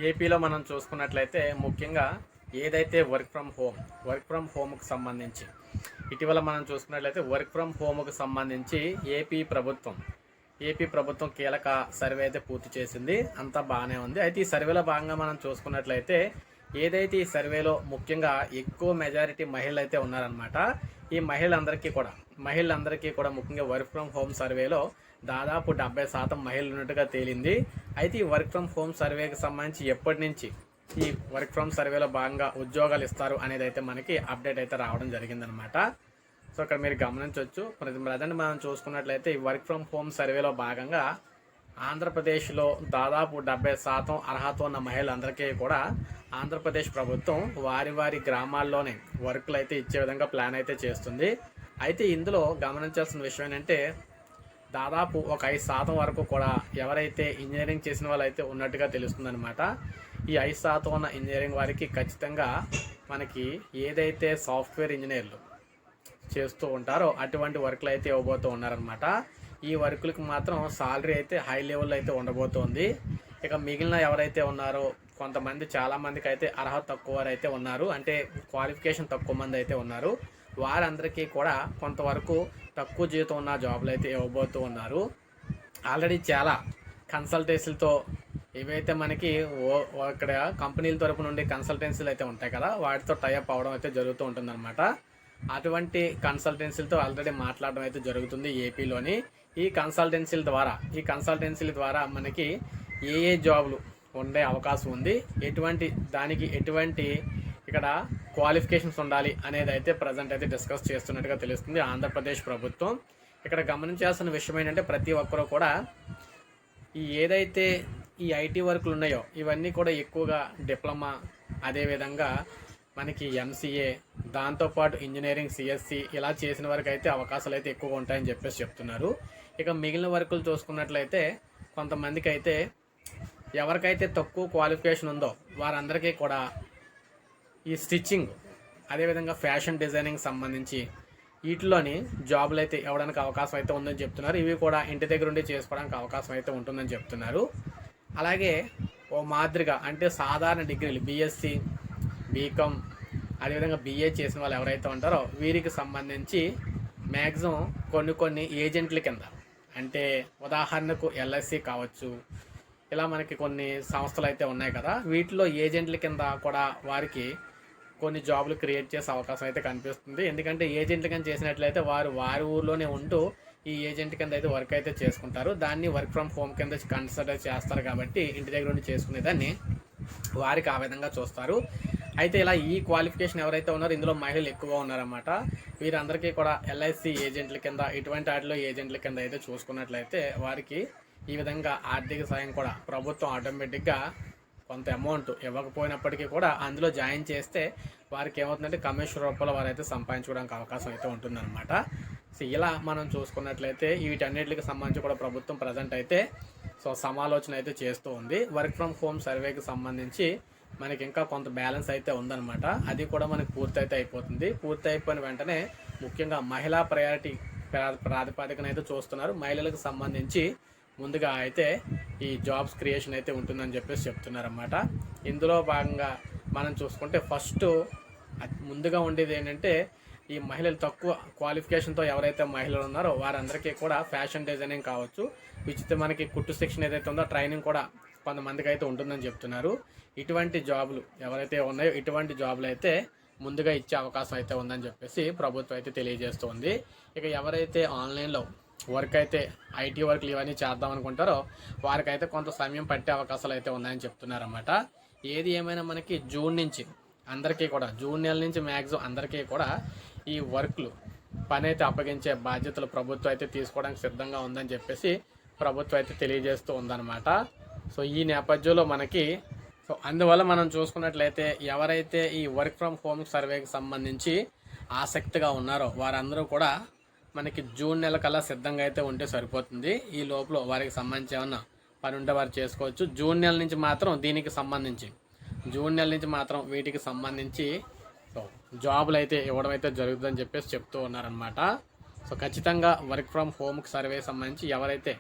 ఏపీలో మనం చూసుకున్నట్లయితే ముఖ్యంగా ఏదైతే వర్క్ ఫ్రమ్ హోమ్కి సంబంధించి ఇటీవల మనం చూసుకున్నట్లయితే వర్క్ ఫ్రమ్ హోమ్కి సంబంధించి ఏపీ ప్రభుత్వం కీలక సర్వే అయితే పూర్తి చేసింది. అంతా బాగానే ఉంది. అయితే ఈ సర్వేలో భాగంగా మనం చూసుకున్నట్లయితే ఏదైతే ఈ సర్వేలో ముఖ్యంగా ఎక్కువ మెజారిటీ మహిళలు అయితే ఉన్నారనమాట. ఈ మహిళలందరికీ కూడా ముఖ్యంగా వర్క్ ఫ్రమ్ హోమ్ సర్వేలో దాదాపు 70% మహిళలు ఉన్నట్టుగా తేలింది. అయితే ఈ వర్క్ ఫ్రమ్ హోమ్ సర్వేకి సంబంధించి ఎప్పటి నుంచి ఈ వర్క్ ఫ్రమ్ సర్వేలో భాగంగా ఉద్యోగాలు ఇస్తారు అనేది అయితే మనకి అప్డేట్ అయితే రావడం జరిగిందనమాట. సో ఇక్కడ మీరు గమనించవచ్చు. ప్రజెంట్ మనం చూసుకున్నట్లయితే ఈ వర్క్ ఫ్రమ్ హోమ్ సర్వేలో భాగంగా ఆంధ్రప్రదేశ్లో దాదాపు 70% అర్హత ఉన్న మహిళలందరికీ కూడా ఆంధ్రప్రదేశ్ ప్రభుత్వం వారి గ్రామాల్లోనే వర్కులు అయితే ఇచ్చే విధంగా ప్లాన్ అయితే చేస్తుంది. అయితే ఇందులో గమనించాల్సిన విషయం ఏంటంటే దాదాపు ఒక 5% వరకు కూడా ఎవరైతే ఇంజనీరింగ్ చేసిన వాళ్ళు అయితే ఉన్నట్టుగా తెలుస్తుందన్నమాట. ఈ 5% ఉన్న ఇంజనీరింగ్ వారికి ఖచ్చితంగా మనకి ఏదైతే సాఫ్ట్వేర్ ఇంజనీర్లు చేస్తూ ఉంటారో అటువంటి వర్క్లు అయితే ఇవ్వబోతూ ఉన్నారనమాట. ఈ వర్కులకు మాత్రం సాలరీ అయితే హై లెవెల్లో అయితే ఉండబోతోంది. ఇక మిగిలిన ఎవరైతే ఉన్నారో చాలామందికి అయితే అర్హత తక్కువ వారు అయితే ఉన్నారు, అంటే క్వాలిఫికేషన్ తక్కువ మంది అయితే ఉన్నారు. వారందరికీ కూడా కొంతవరకు తక్కువ జీతం ఉన్న జాబులు అయితే ఇవ్వబోతూ ఉన్నారు. ఆల్రెడీ చాలా కన్సల్టెన్సీలతో ఏవైతే మనకి ఇక్కడ కంపెనీల తరపు నుండి కన్సల్టెన్సీలు అయితే ఉంటాయి కదా, వాటితో టైఅప్ అవడం అయితే జరుగుతూ ఉంటుందన్నమాట. అటువంటి కన్సల్టెన్సీలతో ఆల్రెడీ మాట్లాడడం అయితే జరుగుతుంది ఏపీలోని. ఈ కన్సల్టెన్సీల ద్వారా మనకి ఏ జాబులు ఉండే అవకాశం ఉంది, ఎటువంటి ఇక్కడ క్వాలిఫికేషన్స్ ఉండాలి అనేది అయితే ప్రజెంట్ అయితే డిస్కస్ చేస్తున్నట్టుగా తెలుస్తుంది ఆంధ్రప్రదేశ్ ప్రభుత్వం. ఇక్కడ గమనించాల్సిన విషయం ఏంటంటే ప్రతి ఒక్కరూ కూడా ఏదైతే ఈ ఐటీ వర్కులు ఉన్నాయో ఇవన్నీ కూడా ఎక్కువగా డిప్లొమా, అదేవిధంగా మనకి ఎంసీఏ, దాంతోపాటు ఇంజనీరింగ్, సిఎస్సి ఇలా చేసిన వారికి అయితే అవకాశాలు అయితే ఎక్కువగా ఉంటాయని చెప్తున్నారు. ఇక మిగిలిన వర్కులు చూసుకున్నట్లయితే కొంతమందికి అయితే ఎవరికైతే తక్కువ క్వాలిఫికేషన్ ఉందో వారందరికీ కూడా ఈ స్టిచ్చింగ్, అదేవిధంగా ఫ్యాషన్ డిజైనింగ్ సంబంధించి వీటిలోని జాబులు అయితే ఇవ్వడానికి అవకాశం అయితే ఉందని చెప్తున్నారు. ఇవి కూడా ఇంటి దగ్గర ఉండి చేసుకోవడానికి అవకాశం అయితే ఉంటుందని చెప్తున్నారు. అలాగే ఓ మాదిరిగా అంటే సాధారణ డిగ్రీలు బీఎస్సీ, బీకామ్, అదేవిధంగా బీఏ చేసిన వాళ్ళు ఎవరైతే ఉంటారో వీరికి సంబంధించి మ్యాక్సిమం కొన్ని ఏజెంట్ల కింద, అంటే ఉదాహరణకు ఎల్ఐసి కావచ్చు, ఇలా మనకి కొన్ని సంస్థలు అయితే ఉన్నాయి కదా, వీటిలో ఏజెంట్ల కింద కూడా వారికి కొన్ని జాబులు క్రియేట్ చేసే అవకాశం అయితే కనిపిస్తుంది. ఎందుకంటే ఏజెంట్ల కింద చేసినట్లయితే వారి ఊర్లోనే ఉంటూ ఈ ఏజెంట్ కింద అయితే వర్క్ అయితే చేసుకుంటారు. దాన్ని వర్క్ ఫ్రమ్ హోమ్ కింద కన్సిడర్ చేస్తారు కాబట్టి ఇంటి దగ్గర ఉండి చేసుకునేదాన్ని వారికి ఆ విధంగా చూస్తారు. అయితే ఇలా ఈ క్వాలిఫికేషన్ ఎవరైతే ఉన్నారో ఇందులో మహిళలు ఎక్కువగా ఉన్నారన్నమాట. వీరందరికీ కూడా ఎల్ఐసి ఏజెంట్ల కింద, ఇటువంటి వాటిలో ఏజెంట్ల కింద అయితే చూసుకున్నట్లయితే వారికి ఈ విధంగా ఆర్థిక సాయం కూడా ప్రభుత్వం ఆటోమేటిక్గా కొంత అమౌంట్ ఇవ్వకపోయినప్పటికీ కూడా అందులో జాయిన్ చేస్తే వారికి ఏమవుతుందంటే కమిషన్ రూపంలో వారైతే సంపాదించుకోవడానికి అవకాశం అయితే ఉంటుందన్నమాట. సో ఇలా మనం చూసుకున్నట్లయితే వీటన్నిటికి సంబంధించి కూడా ప్రభుత్వం ప్రజెంట్ అయితే సమాలోచన అయితే చేస్తూ ఉంది. వర్క్ ఫ్రమ్ హోమ్ సర్వేకి సంబంధించి మనకి ఇంకా కొంత బ్యాలెన్స్ అయితే ఉందన్నమాట. అది కూడా మనకి పూర్తి అయిపోతుంది. పూర్తి అయిపోయిన వెంటనే ముఖ్యంగా మహిళా ప్రయారిటీ ప్రాతిపదికన అయితే చూస్తున్నారు. మహిళలకు సంబంధించి ముందుగా అయితే ఈ జాబ్స్ క్రియేషన్ అయితే ఉంటుందని చెప్తున్నారన్నమాట. ఇందులో భాగంగా మనం చూసుకుంటే ఫస్ట్ ముందుగా ఉండేది ఏంటంటే ఈ మహిళలు తక్కువ క్వాలిఫికేషన్తో ఎవరైతే మహిళలు ఉన్నారో వారందరికీ కూడా ఫ్యాషన్ డిజైనింగ్ కావచ్చు, మనకి కుట్టు శిక్షణ ఏదైతే ఉందో ట్రైనింగ్ కూడా కొంతమందికి అయితే ఉంటుందని చెప్తున్నారు. ఇటువంటి జాబులు ఎవరైతే ఉన్నాయో ఇటువంటి జాబులు అయితే ముందుగా ఇచ్చే అవకాశం అయితే ఉందని చెప్పేసి ప్రభుత్వం అయితే తెలియజేస్తుంది. ఇక ఎవరైతే ఆన్లైన్లో వర్క్ అయితే ఐటీ వర్క్లు ఇవన్నీ చేద్దాం అనుకుంటారో వారికైతే కొంత సమయం పట్టే అవకాశాలు అయితే ఉన్నాయని చెప్తున్నారన్నమాట. ఏది ఏమైనా మనకి జూన్ నెల నుంచి మ్యాక్సిమం అందరికీ కూడా ఈ వర్క్లు పని అయితే అప్పగించే బాధ్యతలు ప్రభుత్వం అయితే తీసుకోవడానికి సిద్ధంగా ఉందని చెప్పేసి ప్రభుత్వం అయితే తెలియజేస్తూ ఉందన్నమాట. సో ఈ నేపథ్యంలో మనకి అందువల్ల మనం చూసుకున్నట్లయితే ఎవరైతే ఈ వర్క్ ఫ్రమ్ హోమ్ సర్వేకి సంబంధించి ఆసక్తిగా ఉన్నారో వారందరూ కూడా మనకి జూన్ నెల కల్లా సిద్ధంగా అయితే ఉంటే సరిపోతుంది. ఈ లోపల వారికి సంబంధించి ఏమన్నా పని ఉంటే వారు చేసుకోవచ్చు. జూన్ నెల నుంచి మాత్రం వీటికి సంబంధించి జాబులు అయితే ఇవ్వడం అయితే జరుగుతుందని చెప్పేసి చెప్తూ ఉన్నారనమాట. సో ఖచ్చితంగా వర్క్ ఫ్రమ్ హోమ్కి సర్వే సంబంధించి ఎవరైతే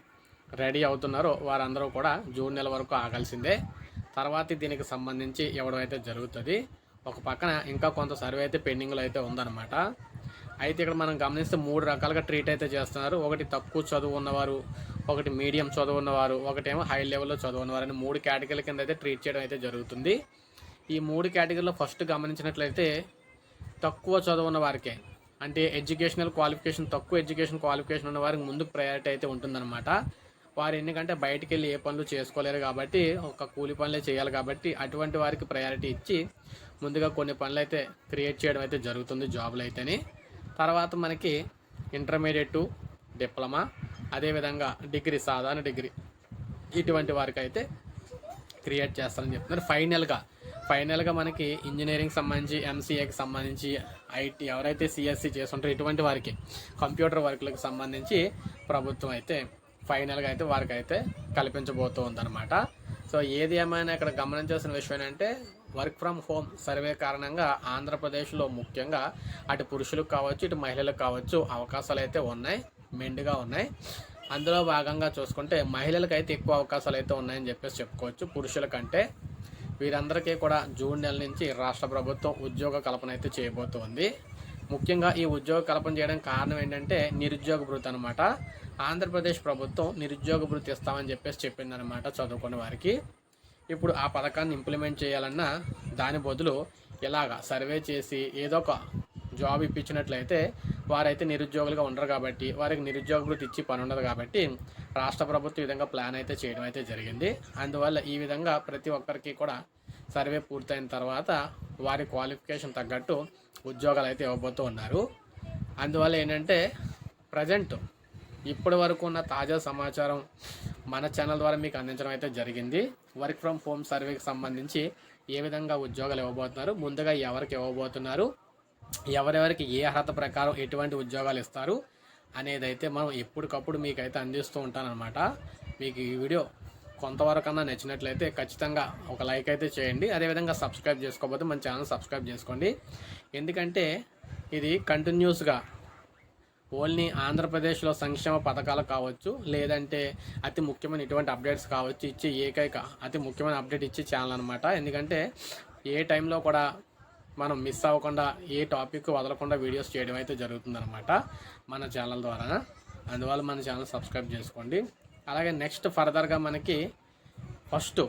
రెడీ అవుతున్నారో వారందరూ కూడా జూన్ నెల వరకు ఆగాల్సిందే. తర్వాత దీనికి సంబంధించి ఇవ్వడం అయితే జరుగుతుంది. ఒక పక్కన ఇంకా కొంత సర్వే అయితే పెండింగ్లో అయితే ఉందన్నమాట. అయితే ఇక్కడ మనం గమనిస్తే 3 రకాలుగా ట్రీట్ అయితే చేస్తున్నారు. ఒకటి తక్కువ చదువు ఉన్నవారు, ఒకటి మీడియం చదువు ఉన్నవారు, ఒకటేమో హై లెవెల్లో చదువు ఉన్నవారు అని 3 కేటగిరీల కింద అయితే ట్రీట్ చేయడం అయితే జరుగుతుంది. ఈ 3 కేటగిరీలో ఫస్ట్ గమనించినట్లయితే తక్కువ చదువు ఉన్న వారికే, అంటే తక్కువ ఎడ్యుకేషన్ క్వాలిఫికేషన్ ఉన్న వారికి ముందు ప్రయారిటీ అయితే ఉంటుందన్నమాట. వారు ఎందుకంటే బయటికి వెళ్ళి ఏ పనులు చేసుకోలేరు కాబట్టి ఒక కూలి పనులే చేయాలి కాబట్టి అటువంటి వారికి ప్రయారిటీ ఇచ్చి ముందుగా కొన్ని పనులు అయితే క్రియేట్ చేయడం అయితే జరుగుతుంది జాబ్లు అయితేనే. తర్వాత మనకి ఇంటర్మీడియట్, డిప్లొమా, అదేవిధంగా డిగ్రీ, సాధారణ డిగ్రీ ఇటువంటి వారికి అయితే క్రియేట్ చేస్తారని చెప్తున్నారు. ఫైనల్గా మనకి ఇంజనీరింగ్ సంబంధించి, ఎంసీఏకి సంబంధించి, ఐటీ ఎవరైతే సిఎస్సి చేస్తుంటారో ఇటువంటి వారికి కంప్యూటర్ వర్క్లకు సంబంధించి ప్రభుత్వం అయితే ఫైనల్గా అయితే వారికి అయితే కల్పించబోతూ ఉందన్నమాట. సో ఏది ఏమైనా ఇక్కడ గమనించాల్సిన విషయం ఏంటంటే వర్క్ ఫ్రమ్ హోమ్ సర్వే కారణంగా ఆంధ్రప్రదేశ్లో ముఖ్యంగా అటు పురుషులకు కావచ్చు ఇటు మహిళలకు కావచ్చు అవకాశాలు అయితే ఉన్నాయి, మెండుగా ఉన్నాయి. అందులో భాగంగా చూసుకుంటే మహిళలకు అయితే ఎక్కువ అవకాశాలు అయితే ఉన్నాయని చెప్పేసి చెప్పుకోవచ్చు పురుషుల కంటే. వీరందరికీ కూడా జూన్ నెల నుంచి రాష్ట్ర ప్రభుత్వం ఉద్యోగ కల్పన అయితే చేయబోతోంది. ముఖ్యంగా ఈ ఉద్యోగ కల్పన చేయడానికి కారణం ఏంటంటే నిరుద్యోగ భృతి అనమాట. ఆంధ్రప్రదేశ్ ప్రభుత్వం నిరుద్యోగ భృతి ఇస్తామని చెప్పేసి చెప్పిందనమాట చదువుకున్న వారికి. ఇప్పుడు ఆ పథకాన్ని ఇంప్లిమెంట్ చేయాలన్నా దాని బదులు ఇలాగా సర్వే చేసి ఏదో ఒక జాబ్ ఇప్పించినట్లయితే వారైతే నిరుద్యోగులుగా ఉండరు కాబట్టి వారికి నిరుద్యోగ భృతి ఇచ్చి పని ఉండదు కాబట్టి రాష్ట్ర ప్రభుత్వం ఈ విధంగా ప్లాన్ అయితే చేయడం అయితే జరిగింది. అందువల్ల ఈ విధంగా ప్రతి ఒక్కరికి కూడా సర్వే పూర్తయిన తర్వాత వారి క్వాలిఫికేషన్ తగ్గట్టు ఉద్యోగాలు అయితే ఇవ్వబోతూ ఉన్నారు. అందువల్ల ఏంటంటే ప్రజెంట్ ఇప్పటి వరకు ఉన్న తాజా సమాచారం మన ఛానల్ ద్వారా మీకు అందించడం అయితే జరిగింది. వర్క్ ఫ్రమ్ హోమ్ సర్వేకి సంబంధించి ఏ విధంగా ఉద్యోగాలు ఇవ్వబోతున్నారు, ముందుగా ఎవరికి ఇవ్వబోతున్నారు, ఎవరెవరికి ఏ అర్హత ప్రకారం ఎటువంటి ఉద్యోగాలు ఇస్తారు అనేది అయితే మనం ఎప్పటికప్పుడు మీకైతే అందిస్తూ ఉంటానన్నమాట. మీకు ఈ వీడియో కొంతవరకన్నా నచ్చినట్లయితే ఖచ్చితంగా ఒక లైక్ అయితే చేయండి. అదేవిధంగా సబ్స్క్రైబ్ చేసుకోకపోతే మన ఛానల్ సబ్స్క్రైబ్ చేసుకోండి. ఎందుకంటే ఇది కంటిన్యూస్గా ఓన్లీ ఆంధ్రప్రదేశ్లో సంక్షేమ పథకాలు కావచ్చు, లేదంటే అతి ముఖ్యమైన ఇటువంటి అప్డేట్స్ కావచ్చు ఇచ్చే ఏకైక అతి ముఖ్యమైన అప్డేట్ ఇచ్చే ఛానల్ అనమాట. ఎందుకంటే ఏ టైంలో కూడా మనం మిస్ అవ్వకుండా ఏ టాపిక్ వదలకుండా వీడియోస్ చేయడం అయితే జరుగుతుందన్నమాట మన ఛానల్ ద్వారా. అందువల్ల మన ఛానల్ సబ్స్క్రైబ్ చేసుకోండి. అలాగే నెక్స్ట్ ఫర్దర్గా మనకి ఫస్ట్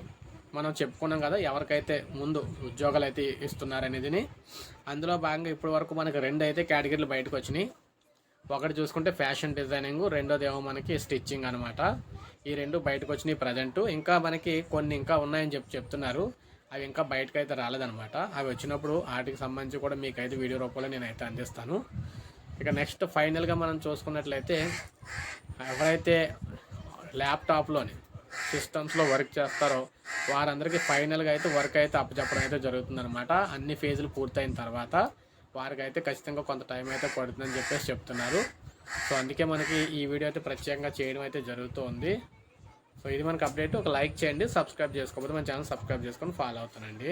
మనం చెప్పుకున్నాం కదా ఎవరికైతే ముందు ఉద్యోగాలు అయితే ఇస్తున్నారనేది. అందులో భాగంగా ఇప్పటి వరకు మనకి 2 అయితే కేటగిరీలు బయటకు వచ్చినాయి. ఒకటి చూసుకుంటే ఫ్యాషన్ డిజైనింగ్, రెండోది ఏమో మనకి స్టిచ్చింగ్ అనమాట. ఈ 2 బయటకు వచ్చినాయి ప్రజెంట్. ఇంకా మనకి కొన్ని ఇంకా ఉన్నాయని చెప్తున్నారు. అవి ఇంకా బయటకు అయితే రాలేదనమాట. అవి వచ్చినప్పుడు వాటికి సంబంధించి కూడా మీకైతే వీడియో రూపంలో నేనైతే అందిస్తాను. ఇక నెక్స్ట్ ఫైనల్గా మనం చూసుకున్నట్లయితే ఎవరైతే ల్యాప్టాప్లోని సిస్టమ్స్లో వర్క్ చేస్తారో వారందరికీ ఫైనల్గా అయితే వర్క్ అయితే అప్పచెప్పడం అయితే జరుగుతుందనమాట. అన్ని ఫేజులు పూర్తయిన తర్వాత వారికి అయితే ఖచ్చితంగా కొంత టైం అయితే పడుతుందని చెప్పేసి చెప్తున్నారు. సో అందుకే మనకి ఈ వీడియో అయితే ప్రత్యేకంగా చేయడం అయితే జరుగుతుంది. సో ఇది మనకి అప్డేట్. ఒక లైక్ చేయండి, సబ్స్క్రైబ్ చేసుకోకపోతే మన ఛానల్ సబ్స్క్రైబ్ చేసుకొని ఫాలో అవుతానండి.